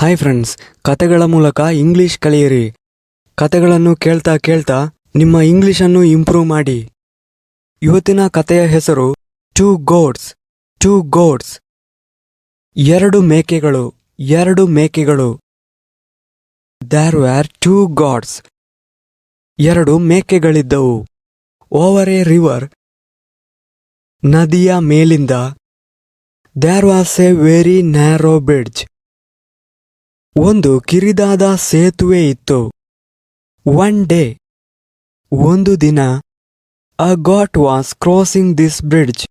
Hi friends, ಕತೆಗಳ ಮೂಲಕ English ಕಲಿಯಿರಿ. ಕತೆಗಳನ್ನು ಕೇಳ್ತಾ ಕೇಳ್ತಾ ನಿಮ್ಮ ಇಂಗ್ಲಿಷನ್ನು ಇಂಪ್ರೂವ್ ಮಾಡಿ. ಇವತ್ತಿನ ಕತೆಯ ಹೆಸರು ಟೂ ಗೋಟ್ಸ್. ಎರಡು ಮೇಕೆಗಳು. There were two goats. ಎರಡು ಮೇಕೆಗಳಿದ್ದವು. ಓವರ್ ಎ ರಿವರ್, ನದಿಯ ಮೇಲಿಂದ, there was a very narrow bridge. ಒಂದು ಕಿರಿದಾದ ಸೇತುವೆ ಇತ್ತು. ಒನ್ ಡೇ, ಒಂದು ದಿನ, a goat was crossing this bridge.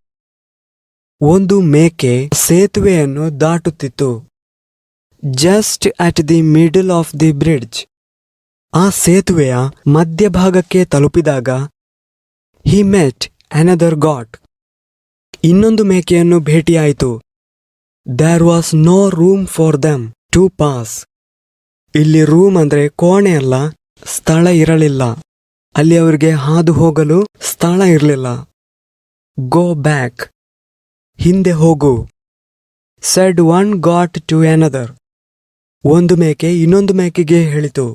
ಒಂದು ಮೇಕೆ ಸೇತುವೆಯನ್ನು ದಾಟುತ್ತಿತ್ತು. Just at the middle of the bridge. ಆ ಸೇತುವೆಯ ಮಧ್ಯಭಾಗಕ್ಕೆ ತಲುಪಿದಾಗ ಹಿ ಮೆಟ್ ಅನದರ್ ಗಾಟ್. ಇನ್ನೊಂದು ಮೇಕೆಯನ್ನು ಭೇಟಿಯಾಯಿತು. There was no room for them to pass. ಇಲ್ಲಿ ರೂಮ್ ಅಂದ್ರೆ ಕೋಣೆ ಅಲ್ಲ, ಸ್ಥಳ ಇರಲಿಲ್ಲ. ಅಲ್ಲಿ ಅವರಿಗೆ ಹಾದು ಹೋಗಲು ಸ್ಥಳ ಇರಲಿಲ್ಲ. ಗೋ ಬ್ಯಾಕ್, ಹಿಂದೆ ಹೋಗು. Said one goat to another. ಒಂದು ಮೇಕೆ ಇನ್ನೊಂದು ಮೇಕೆಗೆ ಹೇಳಿತು,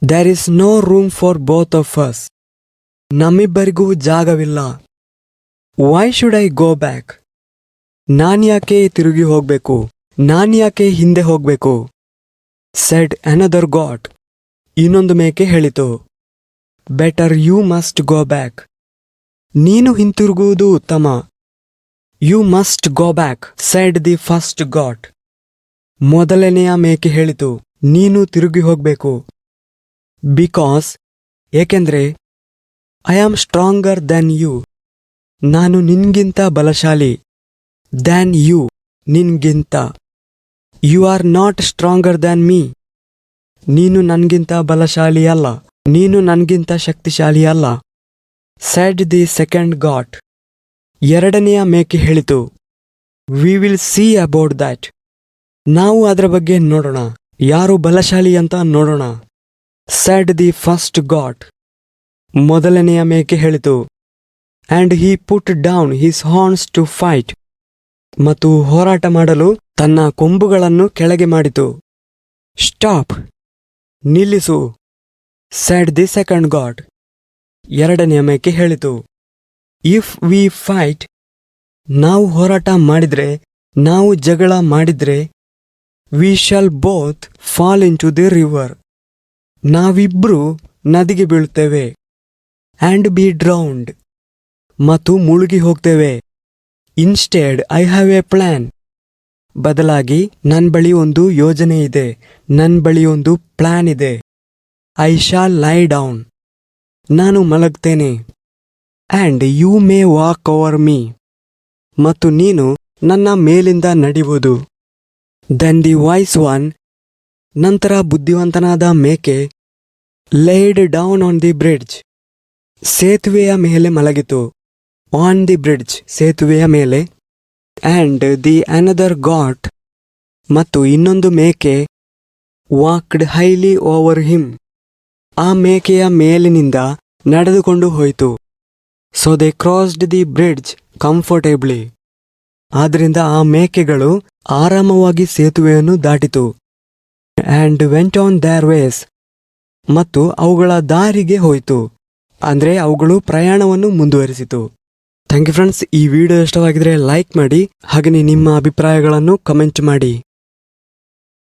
there is no room for both of us. ನಮ್ಮಿಬ್ಬರಿಗೂ ಜಾಗವಿಲ್ಲ. Why should I go back? ನಾನ್ಯಾಕೆ ತಿರುಗಿ ಹೋಗ್ಬೇಕು? ನಾನ್ಯಾಕೆ ಹಿಂದೆ ಹೋಗ್ಬೇಕು? Said another goat. ಇನ್ನೊಂದು ಮೇಕೆ ಹೇಳಿತು, better you must go back. ನೀನು ಹಿಂತಿರುಗುವುದು ಉತ್ತಮ. You must go back, said the first goat. ಮೊದಲನೆಯ ಮೇಕೆ ಹೇಳಿತು, ನೀನು ತಿರುಗಿ ಹೋಗ್ಬೇಕು. ಬಿಕಾಸ್, ಏಕೆಂದ್ರೆ, I am stronger than you. ನಾನು ನಿನ್ಗಿಂತ ಬಲಶಾಲಿ. ದ್ಯಾನ್ ಯು, ನಿನ್ಗಿಂತ. You are not stronger than me. ನೀನು ನನ್ಗಿಂತ ಬಲಶಾಲಿ ಅಲ್ಲ. ನೀನು ನನ್ಗಿಂತ ಶಕ್ತಿಶಾಲಿ ಅಲ್ಲ. Said the second goat. ಎರಡನೆಯ ಮೇಕೆ ಹೇಳಿತು, we will see about that. ನಾವು ಅದರ ಬಗ್ಗೆ ನೋಡೋಣ. ಯಾರು ಬಲಶಾಲಿ ಅಂತ ನೋಡೋಣ. Said the first goat. ಮೊದಲನೆಯ ಮೇಕೆ ಹೇಳಿತು, and he put down his horns to fight. ಮತ್ತು ಹೋರಾಟ ಮಾಡಲು ತನ್ನ ಕೊಂಬುಗಳನ್ನು ಕೆಳಗೆ ಮಾಡಿತು. ಸ್ಟಾಪ್, ನಿಲ್ಲಿಸು. Said the second goat. ಎರಡನೆಯ ಮೇಕೆ ಹೇಳಿತು, ಇಫ್ ವಿ ಫೈಟ್, ನಾವು ಹೋರಾಟ ಮಾಡಿದ್ರೆ, ನಾವು ಜಗಳ ಮಾಡಿದ್ರೆ, we shall both fall into the river. ನಾವಿಬ್ರು ನದಿಗೆ ಬೀಳುತ್ತೇವೆ. ಆ್ಯಂಡ್ ಬಿ ಡ್ರೌಂಡ್, ಮತ್ತು ಮುಳುಗಿ ಹೋಗ್ತೇವೆ. Instead I have a plan. ಬದಲಾಗಿ ನನ್ನ ಬಳಿ ಒಂದು ಯೋಜನೆ ಇದೆ. ನನ್ನ ಬಳಿ ಒಂದು ಪ್ಲಾನ್ ಇದೆ. I shall lie down. ನಾನು ಮಲಗ್ತೇನೆ. And you may walk over me. ಮತ್ತು ನೀನು ನನ್ನ ಮೇಲಿಂದ ನಡೆಯುವುದು. Then the wise one. ನಂತರ ಬುದ್ಧಿವಂತನಾದ ಮೇಕೆ laid down on the bridge. ಸೇತುವೆಯ ಮೇಲೆ ಮಲಗಿತು. ಆನ್ ದಿ ಬ್ರಿಡ್ಜ್, ಸೇತುವೆಯ ಮೇಲೆ. And the another goat. ಮತ್ತು ಇನ್ನೊಂದು ಮೇಕೆ ವಾಕ್ಡ್ ಹೈಲಿ ಓವರ್ ಹಿಮ್. ಆ ಮೇಕೆಯ ಮೇಲಿನಿಂದ ನಡೆದುಕೊಂಡು ಹೋಯಿತು. So they crossed the bridge comfortably. ಆದ್ದರಿಂದ ಆ ಮೇಕೆಗಳು ಆರಾಮವಾಗಿ ಸೇತುವೆಯನ್ನು ದಾಟಿತು. And went on their ways. ಮತ್ತು ಅವುಗಳ ದಾರಿಗೆ ಹೋಯಿತು. ಅಂದರೆ ಅವುಗಳು ಪ್ರಯಾಣವನ್ನು ಮುಂದುವರಿಸಿತು. Thank you friends. ಈ ವಿಡಿಯೋ ಇಷ್ಟವಾಗಿದ್ರೆ ಲೈಕ್ ಮಾಡಿ, ಹಾಗೆಯೇ ನಿಮ್ಮ ಅಭಿಪ್ರಾಯಗಳನ್ನು ಕಮೆಂಟ್ ಮಾಡಿ.